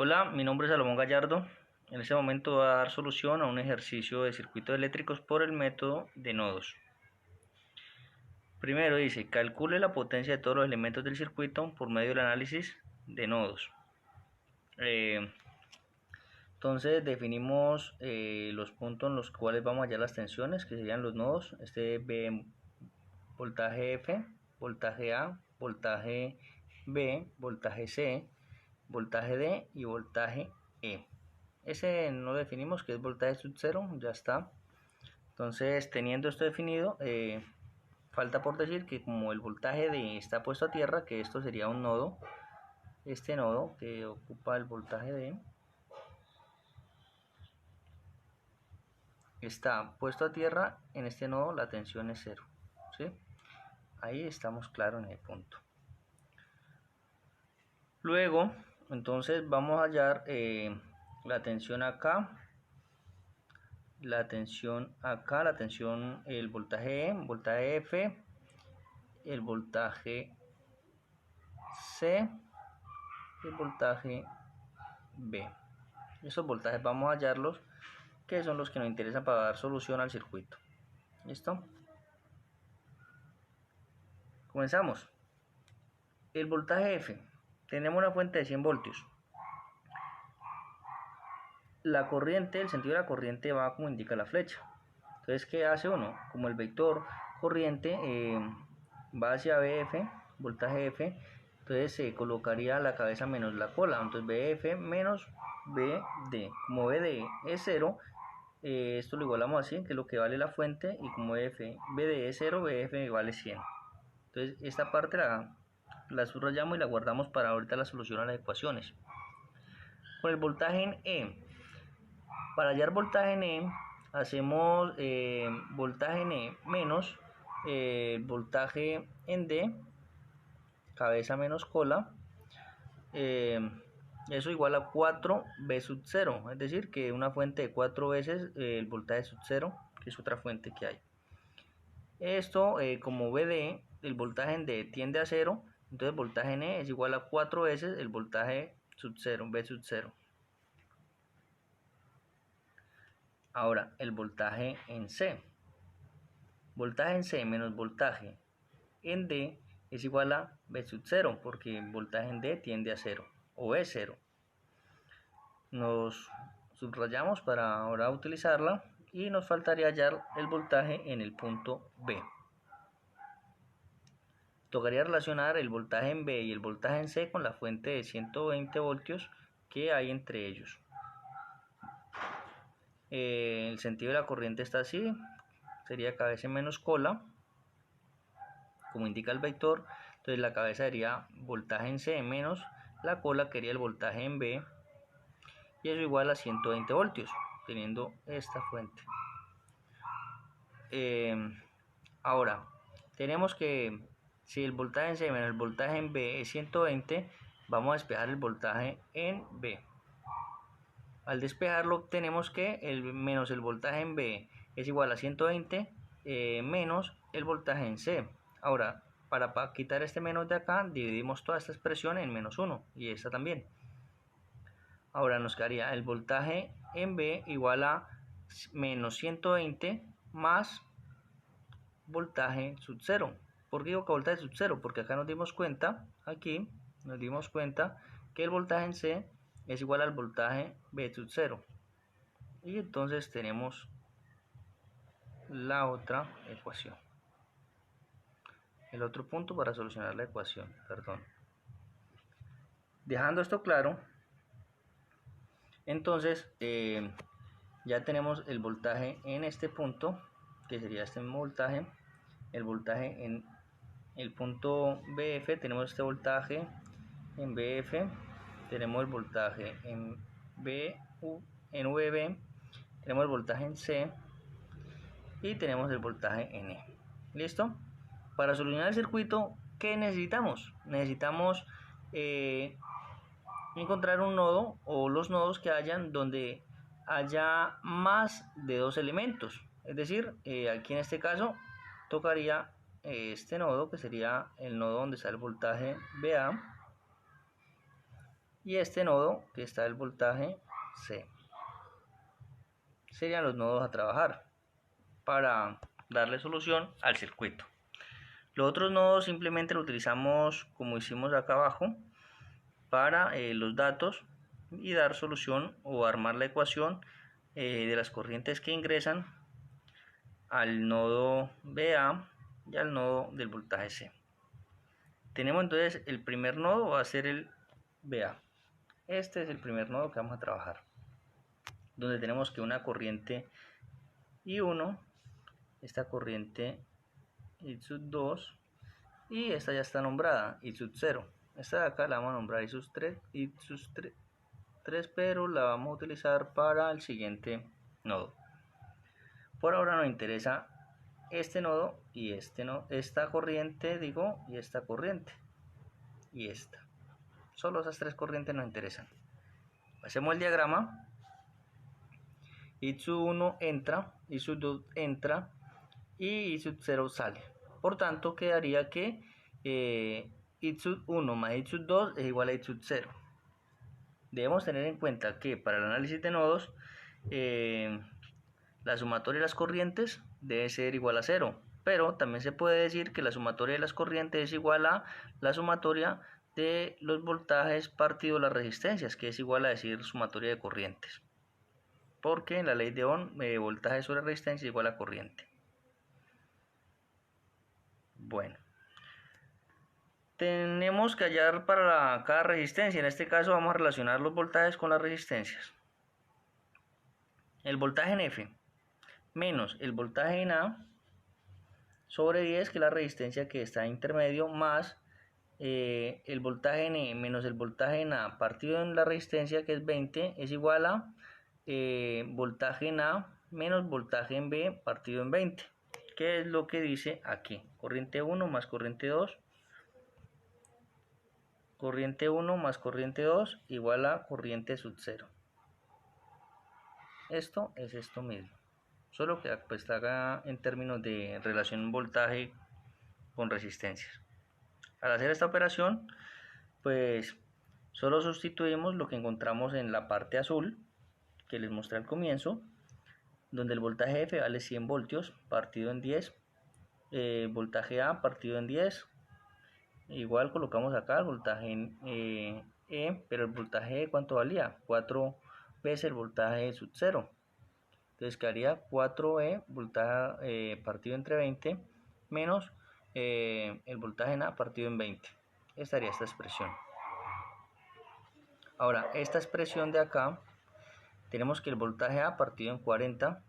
Hola, mi nombre es Salomón Gallardo. En este momento voy a dar solución a un ejercicio de circuitos eléctricos por el método de nodos. Primero dice, calcule la potencia de todos los elementos del circuito por medio del análisis de nodos. Entonces definimos los puntos en los cuales vamos a hallar las tensiones, que serían los nodos. Este B, voltaje F, voltaje A, voltaje B, voltaje C, voltaje D y voltaje E. Ese no lo definimos, que es voltaje sub cero, ya está. Entonces, teniendo esto definido, falta por decir que como el voltaje D está puesto a tierra, que esto sería un nodo, este nodo que ocupa el voltaje D está puesto a tierra, en este nodo la tensión es cero, ¿sí? Ahí estamos claros en el punto. Luego, entonces vamos a hallar la tensión acá, la tensión acá, la tensión, el voltaje E, voltaje F, el voltaje C y el voltaje B. Esos voltajes vamos a hallarlos, que son los que nos interesan para dar solución al circuito. ¿Listo? Comenzamos. El voltaje F. Tenemos una fuente de 100 voltios. La corriente, el sentido de la corriente va como indica la flecha. Entonces, ¿qué hace uno? Como el vector corriente va hacia BF, voltaje F, entonces se colocaría la cabeza menos la cola. Entonces BF menos BD. Como BD es 0, esto lo igualamos así, que es lo que vale la fuente, y como BD es 0, BF vale 100. Entonces esta parte la subrayamos y la guardamos para ahorita la solución a las ecuaciones. Con el voltaje en E. Para hallar voltaje en E, hacemos voltaje en E menos voltaje en D, cabeza menos cola, eso igual a 4B sub 0, es decir, que una fuente de 4 veces el voltaje sub 0, que es otra fuente que hay. Esto, como BD, el voltaje en D tiende a 0, entonces el voltaje en E es igual a 4 veces el voltaje sub 0, B sub 0. Ahora, el voltaje en C. Voltaje en C menos voltaje en D es igual a B sub 0, porque el voltaje en D tiende a 0, o es 0. Nos subrayamos para ahora utilizarla y nos faltaría hallar el voltaje en el punto B. Tocaría relacionar el voltaje en B y el voltaje en C con la fuente de 120 voltios que hay entre ellos. El sentido de la corriente está así, sería cabeza menos cola, como indica el vector. Entonces la cabeza sería voltaje en C menos la cola, que sería el voltaje en B, y eso igual a 120 voltios, teniendo esta fuente. Ahora, tenemos que si el voltaje en C menos el voltaje en B es 120, vamos a despejar el voltaje en B. Al despejarlo obtenemos que menos el voltaje en B es igual a 120 menos el voltaje en C. Ahora, para quitar este menos de acá, dividimos toda esta expresión en menos 1 y esta también. Ahora nos quedaría el voltaje en B igual a menos 120 más voltaje sub 0. ¿Por qué digo que voltaje sub 0? Porque acá nos dimos cuenta, que el voltaje en C es igual al voltaje B sub 0. Y entonces tenemos la otra ecuación. El otro punto para solucionar la ecuación, perdón. Dejando esto claro, entonces ya tenemos el voltaje en este punto, que sería este mismo voltaje. El voltaje en el punto BF, tenemos este voltaje en BF, tenemos el voltaje en VB, tenemos el voltaje en C y tenemos el voltaje en E. ¿Listo? Para solucionar el circuito, ¿qué necesitamos? Necesitamos encontrar un nodo o los nodos que hayan donde haya más de dos elementos. Es decir, aquí en este caso tocaría este nodo, que sería el nodo donde está el voltaje BA, y este nodo que está el voltaje C. Serían los nodos a trabajar para darle solución al circuito. Los otros nodos simplemente lo utilizamos como hicimos acá abajo para los datos y dar solución o armar la ecuación de las corrientes que ingresan al nodo BA y al nodo del voltaje C. Tenemos entonces el primer nodo va a ser el BA. Este es el primer nodo que vamos a trabajar, donde tenemos que una corriente I1, esta corriente I2 y esta ya está nombrada I0. Esta de acá la vamos a nombrar I3, pero la vamos a utilizar para el siguiente nodo. Por ahora nos interesa este nodo y este nodo, esta corriente digo, y esta corriente y esta. Solo esas tres corrientes nos interesan. Hacemos el diagrama. I1 entra, I2 entra y I0 sale. Por tanto, quedaría que I1 más I2 es igual a I0. Debemos tener en cuenta que para el análisis de nodos, la sumatoria de las corrientes debe ser igual a 0. Pero también se puede decir que la sumatoria de las corrientes es igual a la sumatoria de los voltajes partido las resistencias, que es igual a decir sumatoria de corrientes. Porque en la ley de Ohm, voltaje sobre resistencia es igual a corriente. Bueno, tenemos que hallar para cada resistencia. En este caso vamos a relacionar los voltajes con las resistencias. El voltaje en F menos el voltaje en A sobre 10, que es la resistencia que está intermedio, más el voltaje en E menos el voltaje en A partido en la resistencia, que es 20, es igual a voltaje en A menos voltaje en B partido en 20, que es lo que dice aquí: corriente 1 más corriente 2, corriente 1 más corriente 2 igual a corriente sub 0. Esto es esto mismo, solo que pues está en términos de relación voltaje con resistencias. Al hacer esta operación, pues solo sustituimos lo que encontramos en la parte azul que les mostré al comienzo, donde el voltaje F vale 100 voltios partido en 10, voltaje A partido en 10, igual colocamos acá el voltaje en E, pero el voltaje E, ¿cuánto valía? 4 veces el voltaje sub 0. Entonces quedaría 4E voltaje partido entre 20 menos el voltaje en A partido en 20. Estaría esta expresión. Ahora, esta expresión de acá, tenemos que el voltaje A partido en 40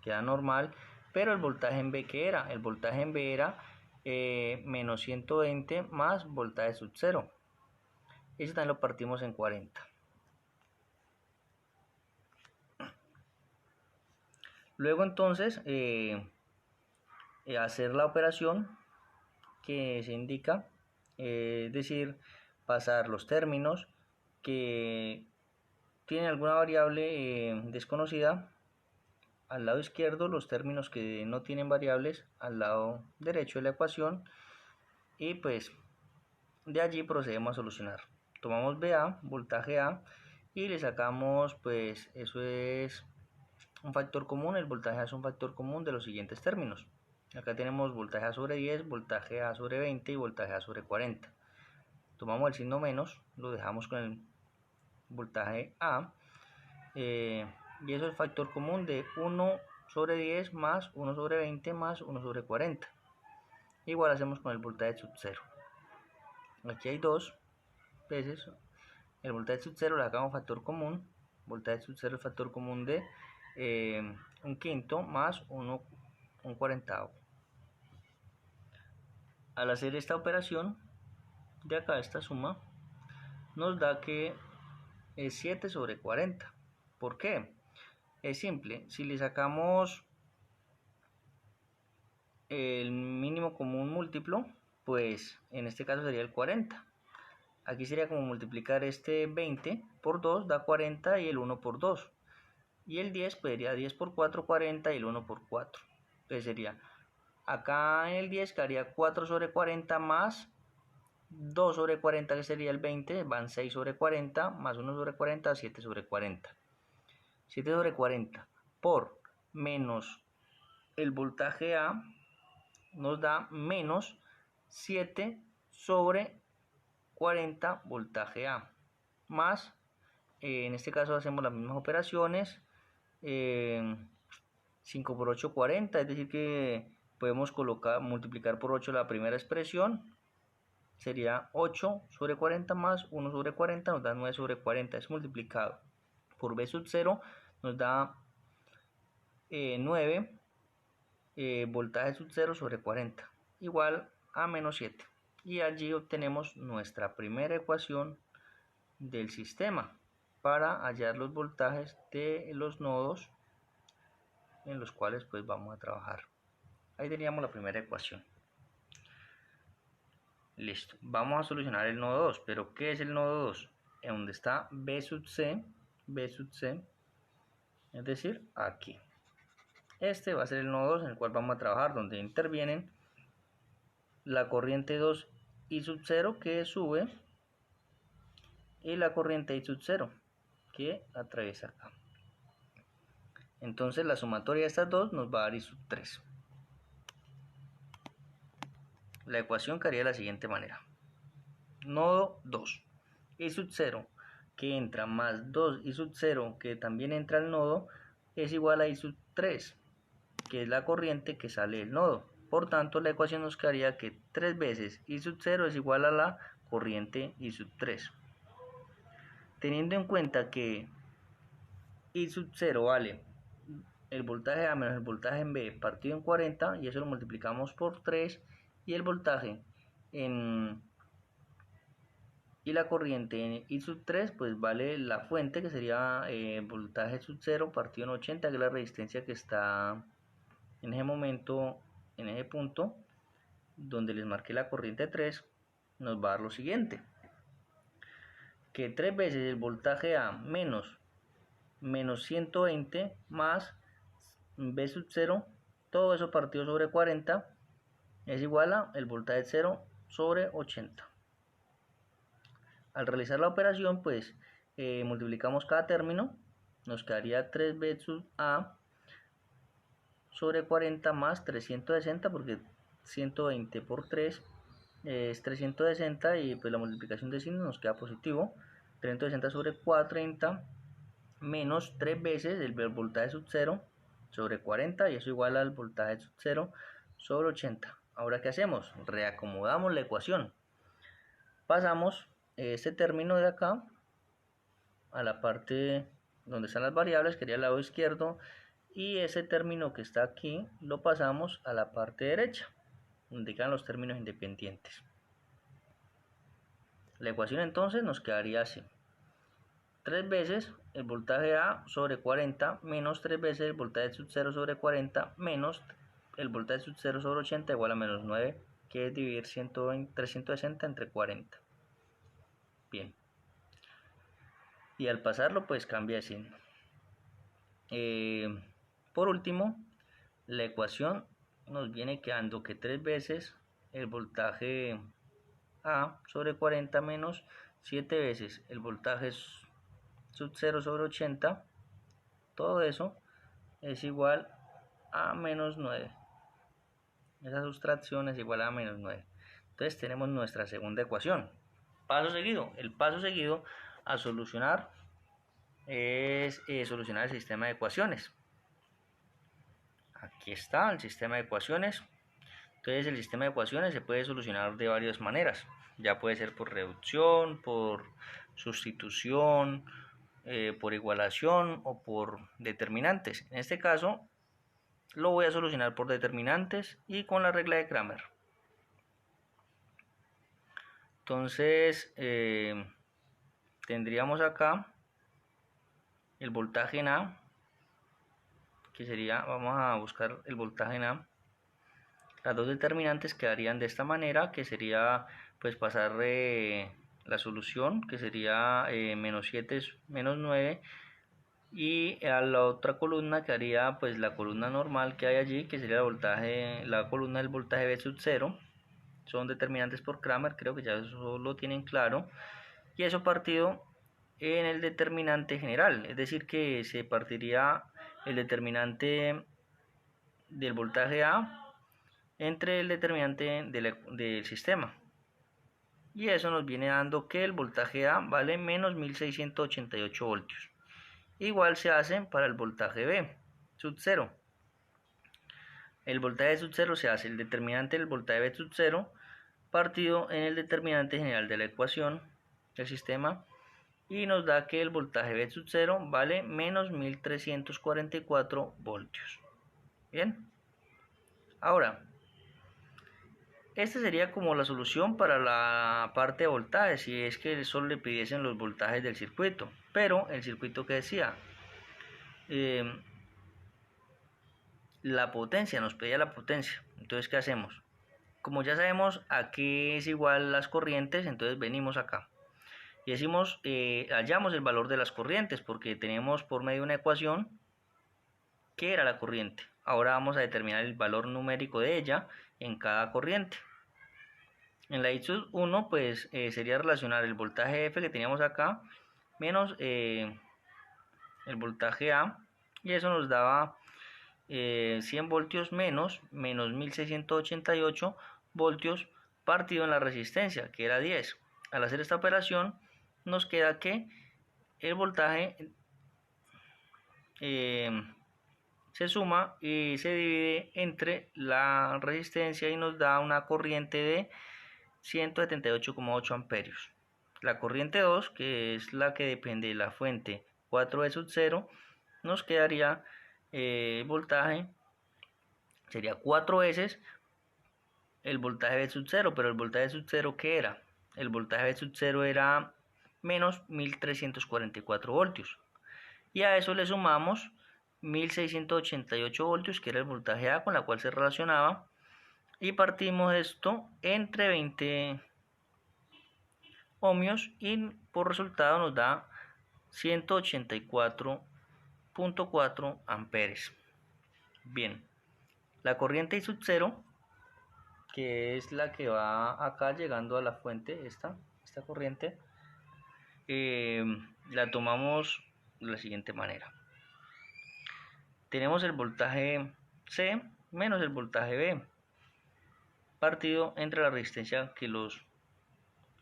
queda normal, pero el voltaje en B, ¿qué era? El voltaje en B era menos 120 más voltaje sub 0. Eso también lo partimos en 40. Luego entonces hacer la operación que se indica, es decir, pasar los términos que tienen alguna variable desconocida al lado izquierdo, los términos que no tienen variables al lado derecho de la ecuación, y pues de allí procedemos a solucionar. Tomamos BA, voltaje A, y le sacamos, pues eso es un factor común. El voltaje A es un factor común de los siguientes términos. Acá tenemos voltaje A sobre 10, voltaje A sobre 20 y voltaje A sobre 40. Tomamos el signo menos, lo dejamos con el voltaje A, y eso es el factor común de 1 sobre 10 más 1 sobre 20 más 1 sobre 40. Igual hacemos con el voltaje sub 0. Aquí hay dos veces el voltaje sub 0, le sacamos factor común. Voltaje sub 0 es factor común de un quinto más un cuarentavo. Al hacer esta operación de acá, esta suma, nos da que es 7 sobre 40. ¿Por qué? Es simple, si le sacamos el mínimo común múltiplo, pues en este caso sería el 40. Aquí sería como multiplicar este 20 por 2 da 40 y el 1 por 2. Y el 10 pues sería 10 por 4, 40 y el 1 por 4. Entonces sería, acá en el 10 quedaría 4 sobre 40 más 2 sobre 40 que sería el 20, van 6 sobre 40, más 1 sobre 40, 7 sobre 40. 7 sobre 40 por menos el voltaje A nos da menos 7 sobre 40 voltaje A, más, en este caso hacemos las mismas operaciones, 5 por 8, 40, es decir que podemos multiplicar por 8 la primera expresión, sería 8 sobre 40 más 1 sobre 40, nos da 9 sobre 40, es multiplicado por B sub 0, nos da 9 voltaje sub 0 sobre 40, igual a menos 7. Y allí obtenemos nuestra primera ecuación del sistema para hallar los voltajes de los nodos en los cuales pues vamos a trabajar. Ahí teníamos la primera ecuación. Listo, vamos a solucionar el nodo 2, pero ¿qué es el nodo 2? En donde está B sub C, es decir, aquí. Este va a ser el nodo 2 en el cual vamos a trabajar, donde intervienen la corriente 2 I sub 0 que sube y la corriente I sub 0 que atraviesa acá. Entonces la sumatoria de estas dos nos va a dar I sub 3. La ecuación quedaría de la siguiente manera. Nodo 2, I sub 0 que entra más 2 I sub 0 que también entra al nodo es igual a I sub 3, que es la corriente que sale del nodo. Por tanto, la ecuación nos quedaría que 3 veces I sub 0 es igual a la corriente I sub 3. Teniendo en cuenta que I sub 0 vale el voltaje A menos el voltaje en B partido en 40, y eso lo multiplicamos por 3, y el voltaje y la corriente en I sub 3 pues vale la fuente, que sería voltaje sub 0 partido en 80, que es la resistencia que está en ese momento, en ese punto donde les marqué la corriente 3, nos va a dar lo siguiente, que 3 veces el voltaje A menos 120 más B sub 0, todo eso partido sobre 40, es igual a el voltaje 0 sobre 80. Al realizar la operación, pues multiplicamos cada término, nos quedaría 3B sub A sobre 40 más 360, porque 120 por 3 es 360, y pues la multiplicación de signos nos queda positivo. 360 sobre 430 menos 3 veces el voltaje sub 0 sobre 40, y eso igual al voltaje sub 0 sobre 80. Ahora, ¿qué hacemos? Reacomodamos la ecuación. Pasamos este término de acá a la parte donde están las variables, que sería el lado izquierdo, y ese término que está aquí lo pasamos a la parte derecha, donde quedan los términos independientes. La ecuación entonces nos quedaría así: 3 veces el voltaje A sobre 40 menos 3 veces el voltaje sub 0 sobre 40 menos el voltaje sub 0 sobre 80 igual a menos 9, que es dividir 360 entre 40. Bien. Y al pasarlo pues cambia de signo. Por último, la ecuación nos viene quedando que 3 veces el voltaje A sobre 40 menos 7 veces el voltaje sub 0 sobre 80, todo eso es igual a menos 9. Esa sustracción es igual a menos 9. Entonces tenemos nuestra segunda ecuación. Paso seguido. El paso seguido a solucionar es solucionar el sistema de ecuaciones. Aquí está el sistema de ecuaciones. Entonces el sistema de ecuaciones se puede solucionar de varias maneras. Ya puede ser por reducción, por sustitución, por igualación o por determinantes. En este caso lo voy a solucionar por determinantes y con la regla de Cramer. Entonces tendríamos acá el voltaje en A, que sería, vamos a buscar el voltaje en A. Las dos determinantes quedarían de esta manera, que sería pues pasar la solución, que sería menos 7 menos 9, y a la otra columna quedaría pues la columna normal que hay allí, que sería la columna del voltaje B sub 0, son determinantes por Cramer, creo que ya eso lo tienen claro, y eso partido en el determinante general, es decir que se partiría el determinante del voltaje A entre el determinante del sistema, y eso nos viene dando que el voltaje A vale menos 1688 voltios. Igual se hace para el voltaje B sub 0. El voltaje sub 0 se hace el determinante del voltaje B sub 0 partido en el determinante general de la ecuación del sistema, y nos da que el voltaje B sub 0 vale menos 1344 voltios. Bien, ahora esta sería como la solución para la parte de voltaje, si es que solo le pidiesen los voltajes del circuito, pero el circuito que decía la potencia, nos pedía la potencia. Entonces, ¿qué hacemos? Como ya sabemos a qué es igual las corrientes, entonces venimos acá y decimos, hallamos el valor de las corrientes, porque tenemos por medio de una ecuación qué era la corriente. Ahora vamos a determinar el valor numérico de ella en cada corriente. En la I sub 1 pues sería relacionar el voltaje F que teníamos acá menos el voltaje A, y eso nos daba 100 voltios menos 1688 voltios partido en la resistencia, que era 10. Al hacer esta operación nos queda que el voltaje se suma y se divide entre la resistencia y nos da una corriente de 178,8 amperios. La corriente 2, que es la que depende de la fuente 4E sub 0, nos quedaría el voltaje sería 4 veces el voltaje B sub 0, pero el voltaje sub 0 ¿qué era? El voltaje B sub 0 era menos 1344 voltios, y a eso le sumamos 1688 voltios, que era el voltaje A con la cual se relacionaba, y partimos esto entre 20 ohmios y por resultado nos da 184,4 amperes. Bien, la corriente I sub 0, que es la que va acá llegando a la fuente, esta corriente, la tomamos de la siguiente manera. Tenemos el voltaje C menos el voltaje B partido entre la resistencia que los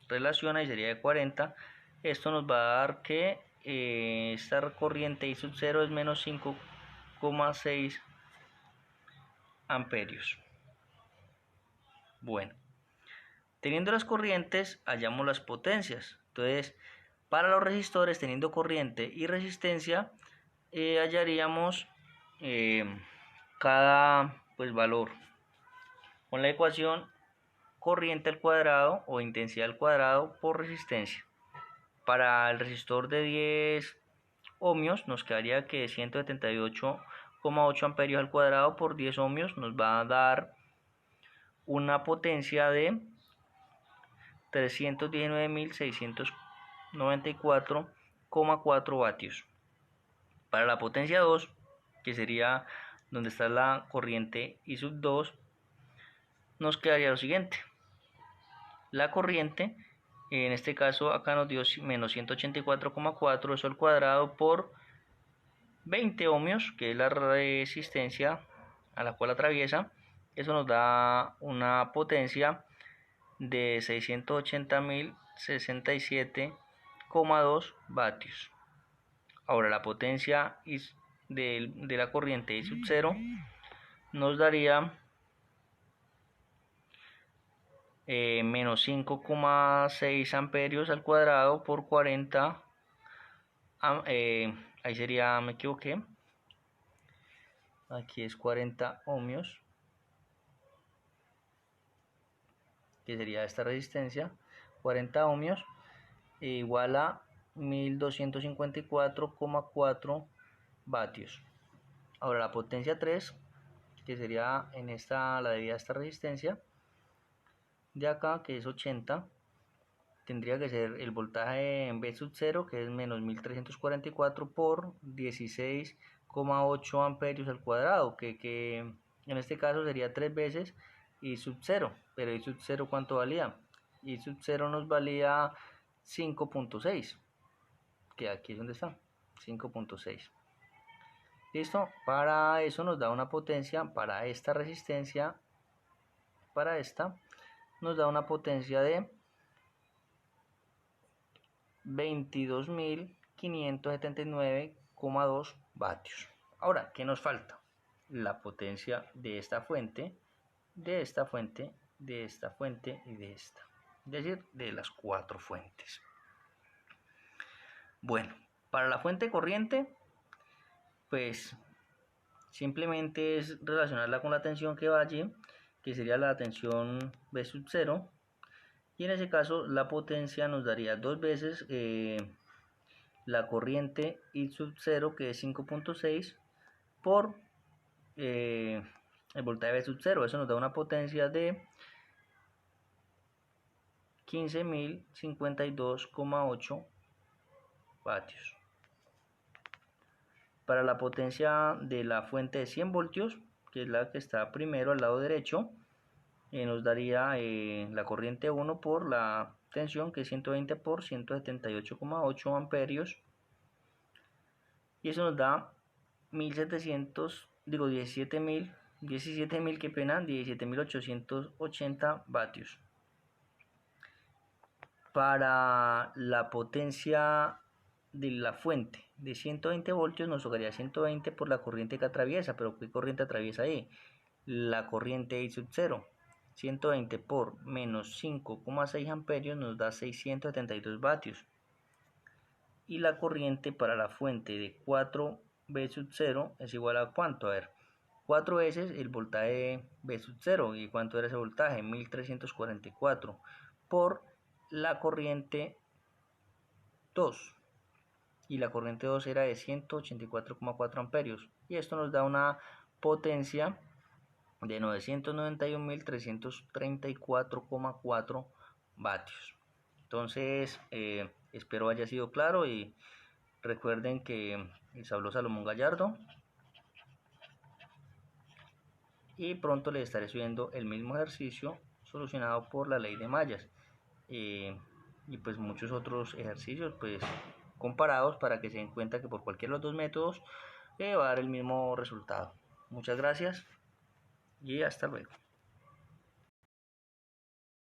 relaciona, y sería de 40. Esto nos va a dar que esta corriente I sub 0 es menos 5,6 amperios. Bueno, teniendo las corrientes hallamos las potencias. Entonces, para los resistores, teniendo corriente y resistencia, hallaríamos cada valor con la ecuación corriente al cuadrado o intensidad al cuadrado por resistencia. Para el resistor de 10 ohmios nos quedaría que 178,8 amperios al cuadrado por 10 ohmios nos va a dar una potencia de 319.694,4 vatios. Para la potencia 2, que sería donde está la corriente I sub 2, nos quedaría lo siguiente. La corriente, en este caso acá nos dio menos 184,4, eso al cuadrado por 20 ohmios, que es la resistencia a la cual atraviesa. Eso nos da una potencia de 680.067,2 vatios. Ahora la potencia de la corriente I sub 0 nos daría menos 5,6 amperios al cuadrado por 40. Ahí sería, me equivoqué, aquí es 40 ohmios, que sería esta resistencia, 40 ohmios igual a 1254,4 vatios. Ahora la potencia 3, que sería en esta, la debida a esta resistencia de acá, que es 80, tendría que ser el voltaje en B sub 0, que es menos 1344 por 16,8 amperios al cuadrado, que en este caso sería 3 veces I sub 0, pero I sub 0 ¿cuánto valía? I sub 0 nos valía 5.6, que aquí es donde está, 5.6. Listo, para eso nos da una potencia, para esta resistencia, para esta, nos da una potencia de 22.579,2 vatios. Ahora, ¿qué nos falta? La potencia de esta fuente, de esta fuente, de esta fuente y de esta. Es decir, de las 4 fuentes. Bueno, para la fuente corriente, pues simplemente es relacionarla con la tensión que va allí, que sería la tensión V sub 0. Y en ese caso la potencia nos daría 2 veces la corriente I sub 0, que es 5.6, por el voltaje V sub 0. Eso nos da una potencia de 15.052,8 vatios. Para la potencia de la fuente de 100 voltios, que es la que está primero al lado derecho, nos daría la corriente 1 por la tensión, que es 120 por 178,8 amperios, y eso nos da 17.880 vatios. Para la potencia de la fuente de 120 voltios nos tocaría 120 por la corriente que atraviesa. ¿Pero qué corriente atraviesa ahí? La corriente I sub 0. 120 por menos 5,6 amperios nos da 672 vatios. Y la corriente para la fuente de 4 V sub 0 es igual a ¿cuánto? A ver, 4 veces el voltaje V sub 0. ¿Y cuánto era ese voltaje? 1344 por la corriente 2. Y la corriente 2 era de 184,4 amperios. Y esto nos da una potencia de 991.334,4 vatios. Entonces, espero haya sido claro y recuerden que les habló Salomón Gallardo y pronto les estaré subiendo el mismo ejercicio solucionado por la ley de mallas y pues muchos otros ejercicios pues comparados para que se den cuenta que por cualquiera de los dos métodos va a dar el mismo resultado. Muchas gracias y hasta luego.